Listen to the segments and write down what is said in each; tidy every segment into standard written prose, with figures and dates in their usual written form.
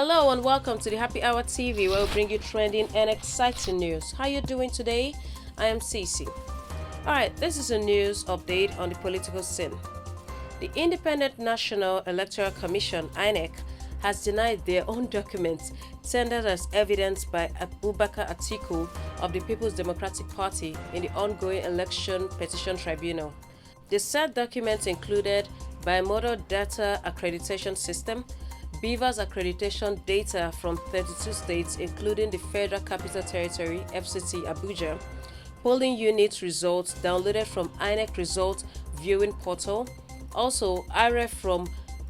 Hello and welcome to the Happy Hour TV, where we bring you trending and exciting news. How you doing today? I am Cece. Alright, this is a news update on the political scene. The Independent National Electoral Commission, Inec, has denied their own documents tendered as evidence by Abubakar Atiku of the People's Democratic Party in the ongoing election petition tribunal. The said documents included bimodal data accreditation system, Beaver's accreditation data from 32 states, including the Federal Capital Territory, FCT, Abuja, polling unit results downloaded from Inec Result Viewing Portal, also IREF from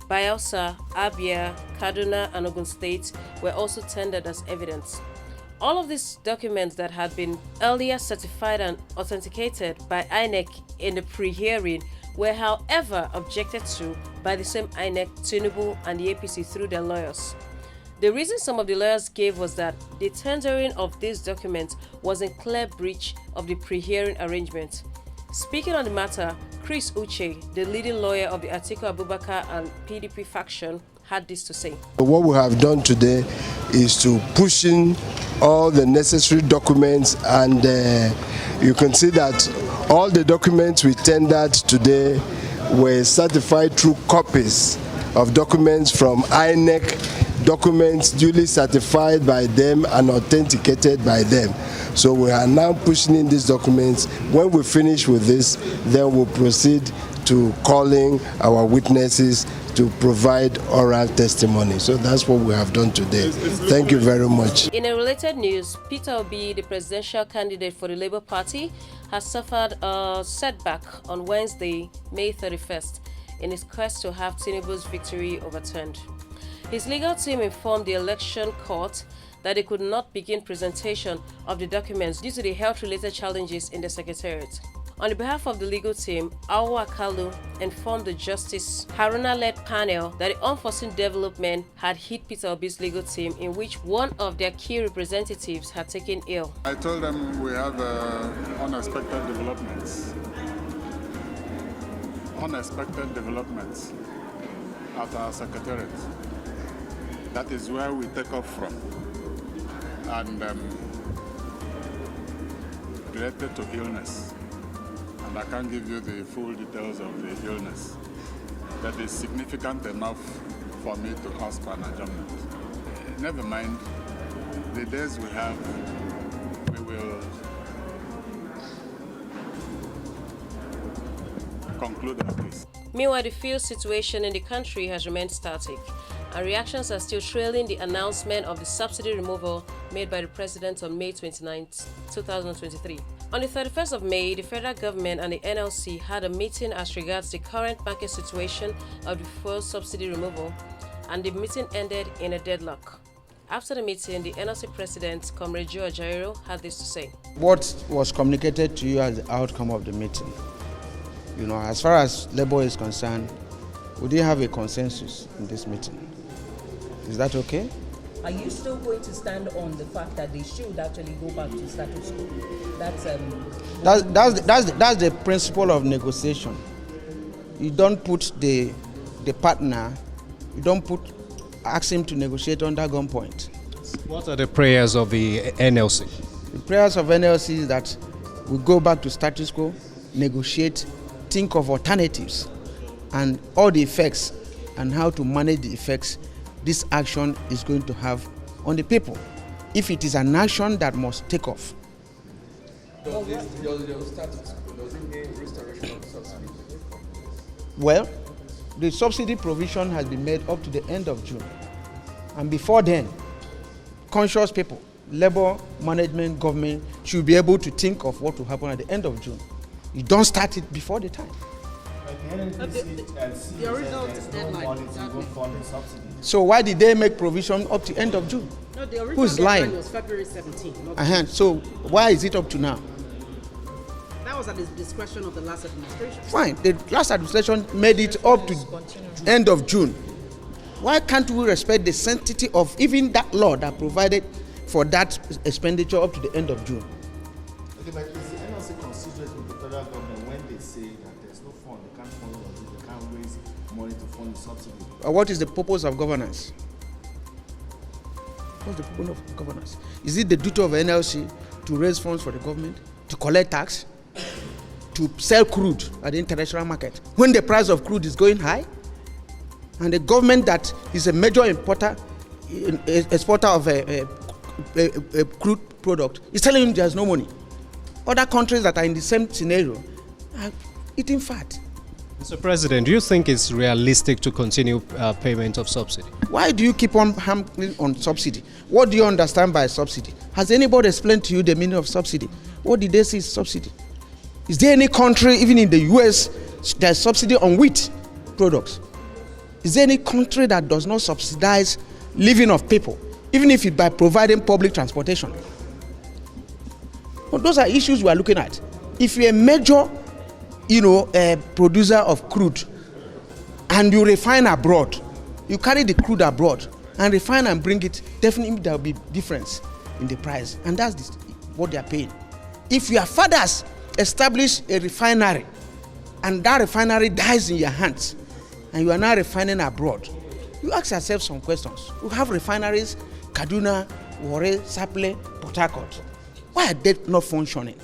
Bayelsa, Abia, Kaduna, and Ogun State were also tendered as evidence. All of these documents that had been earlier certified and authenticated by Inec in the pre-hearing were, however, objected to by the same Inec, Tinubu, and the APC through their lawyers. The reason some of the lawyers gave was that the tendering of these documents was in clear breach of the pre-hearing arrangement. Speaking on the matter, Chris Uche, the leading lawyer of the Atiku Abubakar and PDP faction, had this to say. What we have done today is to push in all the necessary documents, and you can see that all the documents we tendered today were certified through copies of documents from INEC, documents duly certified by them and authenticated by them. So we are now pushing in these documents. When we finish with this, then we'll proceed to calling our witnesses to provide oral testimony. So that's what we have done today. Thank you very much. In a related news, Peter Obi, the presidential candidate for the Labour Party, has suffered a setback on Wednesday, May 31st, in his quest to have Tinubu's victory overturned. His legal team informed the election court that they could not begin presentation of the documents due to the health-related challenges in the secretariat. On the behalf of the legal team, Awa Kalu informed the Justice Haruna-led panel that the unforeseen development had hit Peter Obi's legal team, in which one of their key representatives had taken ill. I told them we have unexpected developments at our secretariat. That is where we take off from. And related to illness. And I can't give you the full details of the illness. That is significant enough for me to ask for an adjournment. Never mind, the days we have, we will conclude our case. Meanwhile, the field situation in the country has remained static, and reactions are still trailing the announcement of the subsidy removal made by the President on May 29, 2023. On the 31st of May, the federal government and the NLC had a meeting as regards the current market situation of the fuel subsidy removal, and the meeting ended in a deadlock. After the meeting, the NLC President, Comrade Joe Ajaero, had this to say. What was communicated to you as the outcome of the meeting? You know, as far as Labour is concerned, we didn't have a consensus in this meeting. Is that okay? Are you still going to stand on the fact that they should actually go back to status quo? That's the principle of negotiation. You don't put the partner, ask him to negotiate under gunpoint. What are the prayers of the NLC? The prayers of NLC is that we go back to status quo, negotiate, think of alternatives and all the effects and how to manage the effects this action is going to have on the people. If it is an action that must take off. Does it mean restoration of subsidy? Well, the subsidy provision has been made up to the end of June. And before then, conscious people, Labour, management, government should be able to think of what will happen at the end of June. You don't start it before the time. The original deadline. So why did they make provision up to end of June? No, the original Who's lying? deadline was February 17th. So why is it up to now? That was at the discretion of the last administration. Fine, the last administration made it up to end of June. Why can't we respect the sanctity of even that law that provided for that expenditure up to the end of June? Okay, but is the NLC considerate with the federal government when they say that there's no fund, they can't raise money to fund the subsidy? What is the purpose of governance? What's the purpose of governance? Is it the duty of NLC to raise funds for the government, to collect tax, to sell crude at the international market when the price of crude is going high? And the government that is a major exporter of a crude product is telling him there's no money. Other countries that are in the same scenario are eating fat. Mr. President, do you think it's realistic to continue payment of subsidy? Why do you keep on hammering on subsidy? What do you understand by subsidy? Has anybody explained to you the meaning of subsidy? What did they say is subsidy? Is there any country, even in the US, there's subsidy on wheat products? Is there any country that does not subsidize living of people, even if it by providing public transportation? Well, those are issues we are looking at. If you're a major, producer of crude, and you refine abroad, you carry the crude abroad and refine and bring it, definitely there will be difference in the price, and that's what they are paying. If your fathers establish a refinery and that refinery dies in your hands and you are now refining abroad, you ask yourself some questions. You have refineries, Kaduna, Warri, Sapele, Port Harcourt. Why are they not functioning?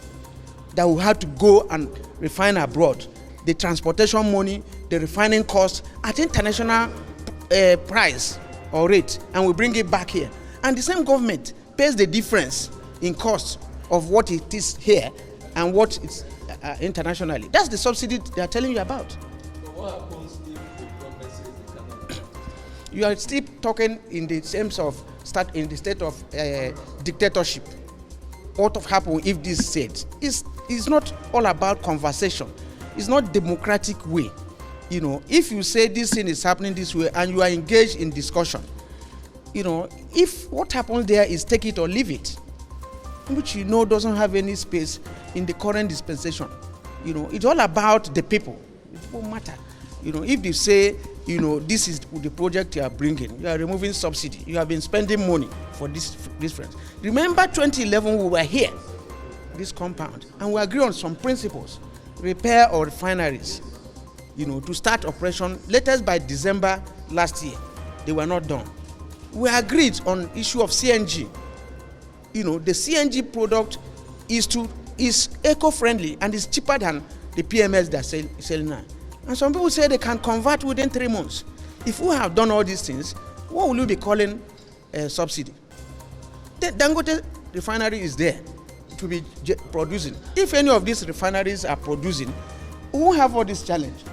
That we have to go and refine abroad. The transportation money, the refining cost at international price or rate, and we bring it back here. And the same government pays the difference in cost of what it is here and what it's internationally. That's the subsidy they are telling you about. So what happens if the government says they cannot? You are still talking in the sense of in the state of dictatorship. What will happen if this said? It's not all about conversation. It's not democratic way. If you say this thing is happening this way and you are engaged in discussion, if what happens there is take it or leave it, which doesn't have any space in the current dispensation. It's all about the people. It won't matter. If they say, this is the project you are bringing, you are removing subsidy, you have been spending money for this friends. Remember 2011, we were here, this compound, and we agreed on some principles, repair our refineries, to start operation latest by December last year. They were not done. We agreed on issue of CNG. The CNG product is eco-friendly and is cheaper than the PMS they're selling now. And some people say they can convert within 3 months. If we have done all these things, what will you be calling subsidy? The Dangote refinery is there to be producing. If any of these refineries are producing, we won't have all this challenge.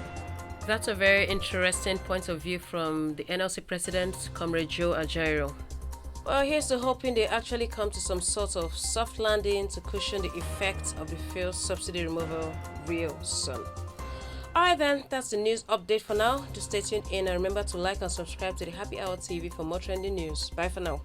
That's a very interesting point of view from the NLC president, Comrade Joe Ajaero. Well, here's to hoping they actually come to some sort of soft landing to cushion the effects of the fuel subsidy removal real soon. Alright then, that's the news update for now. Just stay tuned in and remember to like and subscribe to the Happy Hour TV for more trending news. Bye for now.